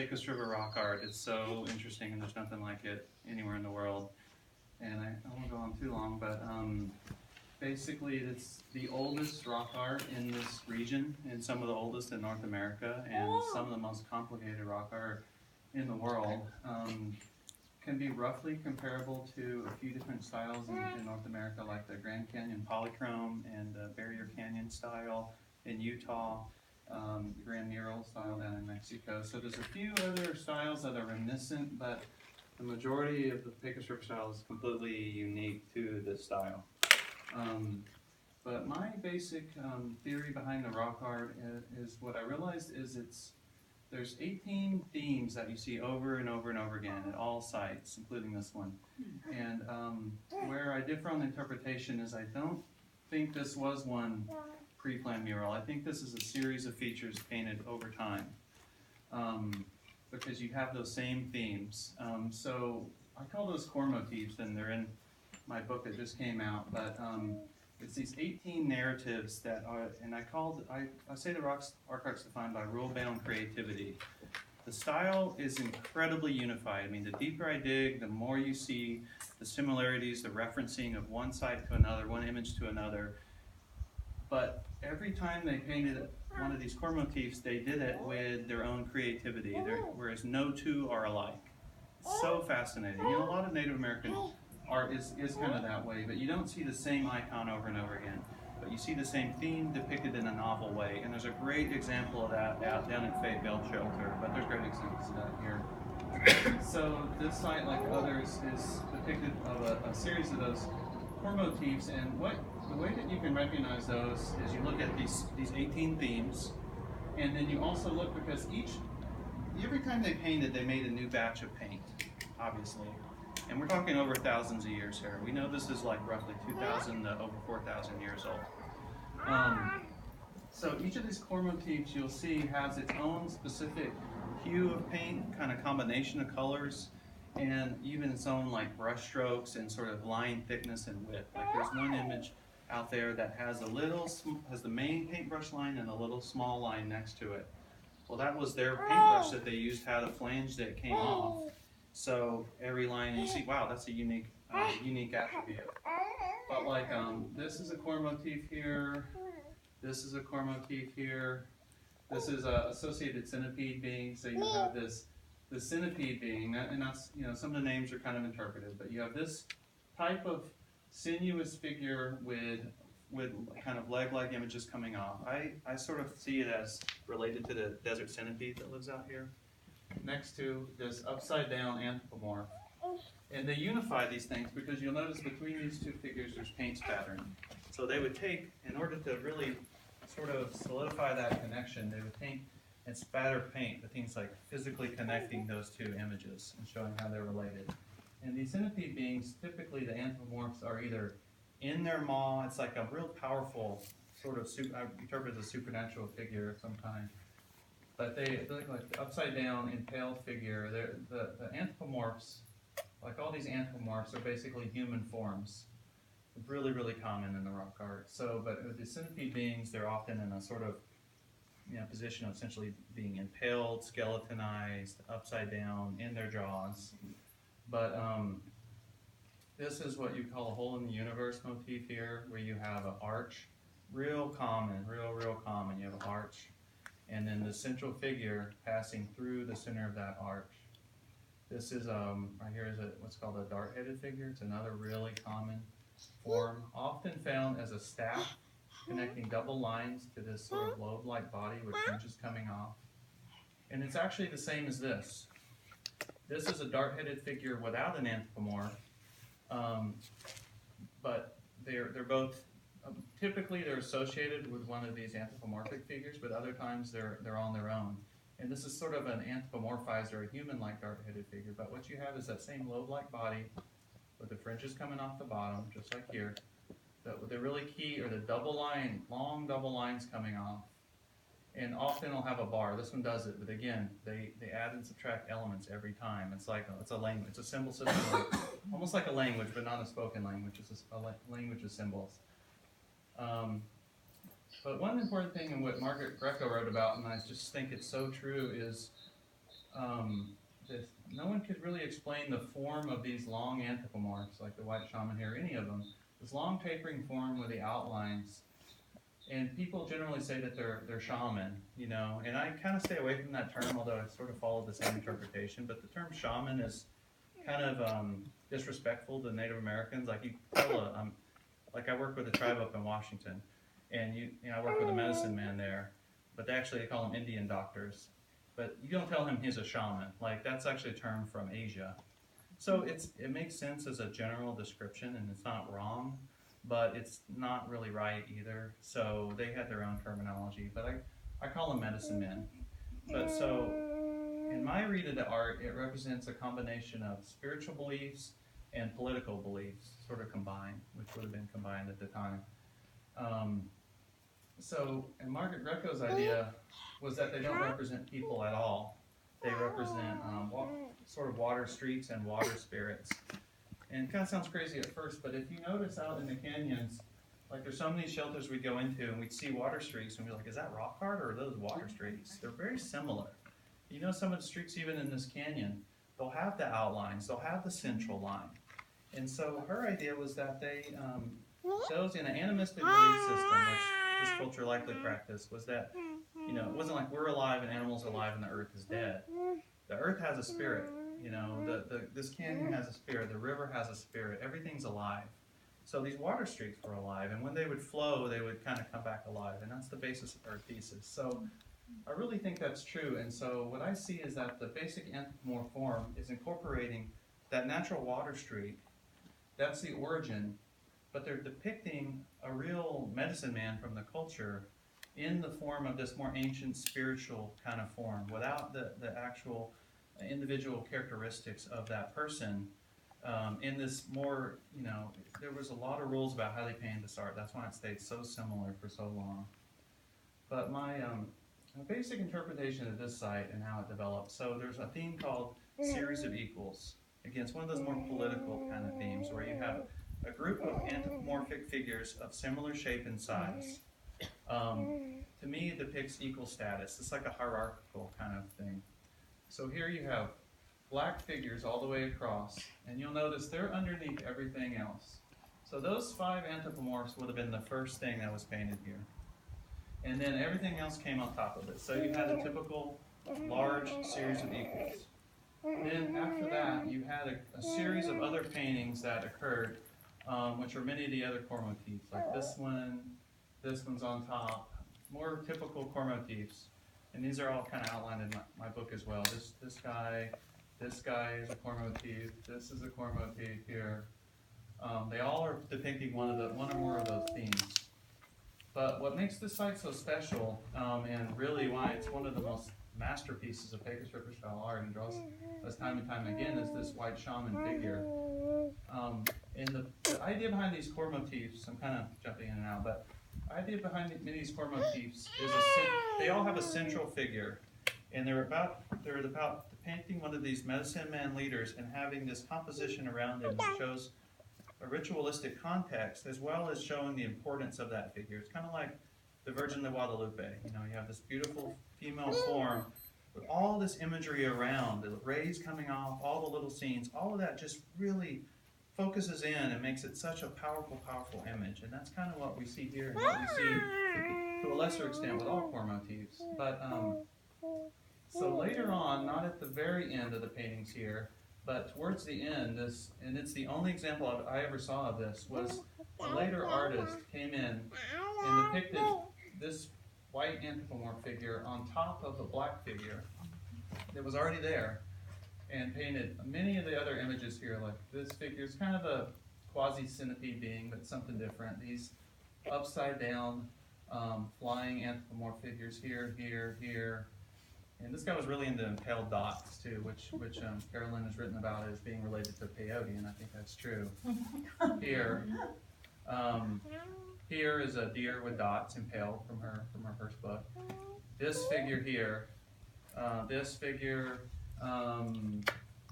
Pecos River rock art. It's so interesting, and there's nothing like it anywhere in the world. And I won't go on too long, but basically it's the oldest rock art in this region, and some of the oldest in North America, and some of the most complicated rock art in the world. Can be roughly comparable to a few different styles in North America, like the Grand Canyon polychrome and the Barrier Canyon style in Utah, the Grand Mural style down in Mexico. So there's a few other styles that are reminiscent, but the majority of the Pecos River style is completely unique to this style. But my basic theory behind the rock art is what I realized is there's 18 themes that you see over and over and over again at all sites, including this one. And where I differ on the interpretation is I don't think this was one pre-planned mural. I think this is a series of features painted over time, because you have those same themes. So I call those core motifs, and they're in my book that just came out, but it's these 18 narratives that are, and I say the rock art's defined by rule-bound creativity. The style is incredibly unified. I mean, the deeper I dig, the more you see the similarities, the referencing of one site to another, one image to another. But every time they painted one of these core motifs, they did it with their own creativity, whereas no two are alike. It's so fascinating. You know, a lot of Native American art is kind of that way, but you don't see the same icon over and over again. But you see the same theme depicted in a novel way, and there's a great example of that out down at Fayetteville Shelter, but there's great examples of that here. So this site, like others, is depicted of a series of those core motifs, and the way that you can recognize those is you look at these 18 themes, and then you also look, because every time they painted, they made a new batch of paint, obviously. And we're talking over thousands of years here. We know this is like roughly 2,000 to over 4,000 years old. So each of these core motifs you'll see has its own specific hue of paint, kind of combination of colors, and even its own like brush strokes and sort of line thickness and width. Like there's one image out there that has the main paintbrush line and a little small line next to it. Well, that was their paintbrush that they used, had a flange that came off. So every line, you see, wow, that's a unique attribute. But like, this is a core motif here. This is a core motif here. This is a associated centipede being. So you have the centipede being, and that's, you know, some of the names are kind of interpreted, but you have this type of sinuous figure with kind of leg-like images coming off. I sort of see it as related to the desert centipede that lives out here, next to this upside-down anthropomorph. And they unify these things because you'll notice between these two figures there's paint spattering. So they would take, in order to really sort of solidify that connection, they would paint and spatter paint, the things like physically connecting those two images and showing how they're related. And these centipede beings, typically the anthropomorphs are either in their maw, it's like a real powerful sort of, I interpret as a supernatural figure of some kind. But they look like the upside down impaled figure. The anthropomorphs, like all these anthropomorphs, are basically human forms. Really, really common in the rock art. So, but with the centipede beings, they're often in a sort of, you know, position of essentially being impaled, skeletonized, upside down in their jaws. But this is what you call a hole in the universe motif here, where you have an arch, real common. You have an arch, and then the central figure passing through the center of that arch. This is right here is what's called a dart-headed figure. It's another really common form, often found as a staff connecting double lines to this sort of lobe-like body with fringes coming off. And it's actually the same as this. This is a dart-headed figure without an anthropomorph, but they're both, typically they're associated with one of these anthropomorphic figures, but other times they're on their own. And this is sort of an anthropomorphized or a human-like dart-headed figure, but what you have is that same lobe-like body with the fringes coming off the bottom, just like here. The really key are the double line, long double lines coming off. And often it'll have a bar. This one does it, but again, they add and subtract elements every time. It's like it's a language, it's a symbol system, almost like a language, but not a spoken language. It's a language of symbols. But one important thing in what Margaret Greco wrote about, and I just think it's so true, is just no one could really explain the form of these long anthropomorphs, like the white shaman here, any of them. This long tapering form with the outlines. And people generally say that they're shaman, you know, and I kind of stay away from that term, although I sort of follow the same interpretation. But the term shaman is kind of disrespectful to Native Americans. Like you tell like I work with a tribe up in Washington, and I work with a medicine man there, but they call them Indian doctors. But you don't tell him he's a shaman. Like that's actually a term from Asia. So it makes sense as a general description, and it's not wrong, but it's not really right either. So they had their own terminology, but I call them medicine men. But so in my read of the art, it represents a combination of spiritual beliefs and political beliefs, sort of combined, which would have been combined at the time. And Margaret Greco's idea was that they don't represent people at all. They represent sort of water streaks and water spirits. And it kind of sounds crazy at first, but if you notice out in the canyons, like there's so many shelters we go into and we'd see water streaks and we're like, is that rock art or are those water streaks? They're very similar. You know, some of the streaks even in this canyon, they'll have the outlines, they'll have the central line. And so her idea was that those in an animistic belief system, which this culture likely practiced, was that, you know, it wasn't like we're alive and animals are alive and the earth is dead. The earth has a spirit, you know, this canyon has a spirit, the river has a spirit, everything's alive. So these water streaks were alive, and when they would flow, they would kind of come back alive, and that's the basis of our thesis. So I really think that's true, and so what I see is that the basic anthropomorph form is incorporating that natural water streak. That's the origin, but they're depicting a real medicine man from the culture in the form of this more ancient spiritual kind of form, without the actual individual characteristics of that person. In this more, you know, there was a lot of rules about how they painted this art. That's why it stayed so similar for so long. But my basic interpretation of this site and how it developed, so there's a theme called series of equals. Again, it's one of those more political kind of themes where you have a group of anthropomorphic figures of similar shape and size. To me, it depicts equal status. It's like a hierarchical kind of thing. So here you have black figures all the way across, and you'll notice they're underneath everything else. So those 5 anthropomorphs would have been the first thing that was painted here. And then everything else came on top of it. So you had a typical large series of equals. Then after that, you had a series of other paintings that occurred, which are many of the other core motifs, like this one's on top, more typical core motifs. And these are all kind of outlined in my book as well. This guy is a core motif, this is a core motif here. They all are depicting one or more of those themes. But what makes this site so special, and really why it's one of the most masterpieces of Pecos River style art and draws us time and time again, is this white shaman figure. And the idea behind these core motifs, I'm kind of jumping in and out, but the idea behind many of these core motifs is they all have a central figure, and they're about depicting one of these medicine man leaders and having this composition around him that shows a ritualistic context as well as showing the importance of that figure. It's kind of like the Virgin of Guadalupe. You know, you have this beautiful female form with all this imagery around, the rays coming off, all the little scenes, all of that just really focuses in and makes it such a powerful, powerful image. And that's kind of what we see here and what we see to a lesser extent with all core motifs. But so later on, not at the very end of the paintings here, but towards the end, and it's the only example I ever saw of this, was a later artist came in and depicted this white anthropomorph figure on top of a black figure that was already there, and painted many of the other images here. Like this figure is kind of a quasi-centipede being, but something different. These upside down flying anthropomorph figures here, here, here. And this guy was really into impaled dots too, which Carolyn has written about as being related to peyote, and I think that's true. Here is a deer with dots impaled from her first book. This figure here, and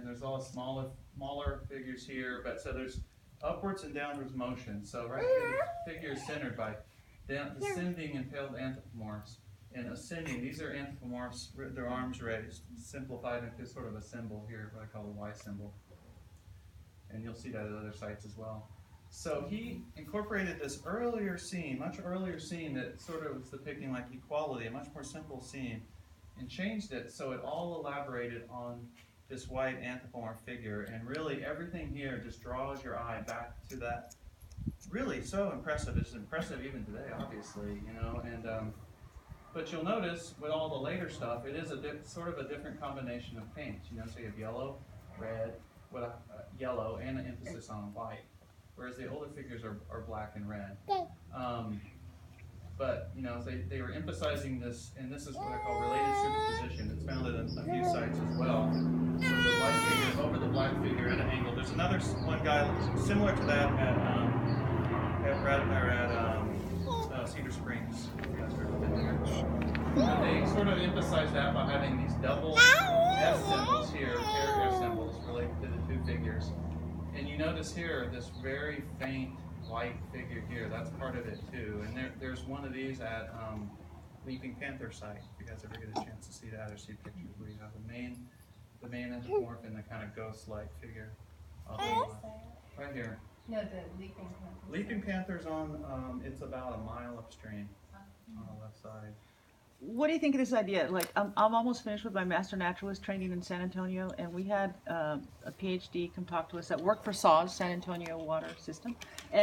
there's all smaller figures here, but so there's upwards and downwards motion. So right here, the figure is centered by descending impaled anthropomorphs. and ascending. These are anthropomorphs, their arms raised, simplified into sort of a symbol here, what I call the Y symbol. And you'll see that at other sites as well. So he incorporated this earlier scene, much earlier scene that sort of was depicting like equality, a much more simple scene, and changed it so it all elaborated on this white anthropomorph figure. And really everything here just draws your eye back to that. Really so impressive. It's impressive even today, obviously, you know. And but you'll notice with all the later stuff, it is a sort of a different combination of paints. You know, so you have yellow, red, with a yellow and an emphasis on white, whereas the older figures are black and red. But you know, they were emphasizing this, and this is what I call related superposition. It's found at a few sites as well. So the white figure over the black figure at an angle. There's another one guy similar to that at Cedar Springs. You guys heard of it there. And they sort of emphasize that by having these double F symbols here, area symbols related to the two figures. And you notice here this very faint white figure here. That's part of it too. And there's one of these at Leaping Panther site. If you guys ever get a chance to see that or see pictures where you have the main anthropomorph and the kind of ghost-like figure. Right here. No, the Leaping Panther. Leaping Panther's on, it's about a mile upstream on the left side. What do you think of this idea? Like, I'm almost finished with my master naturalist training in San Antonio, and we had a PhD come talk to us that worked for SAWS, San Antonio Water System, and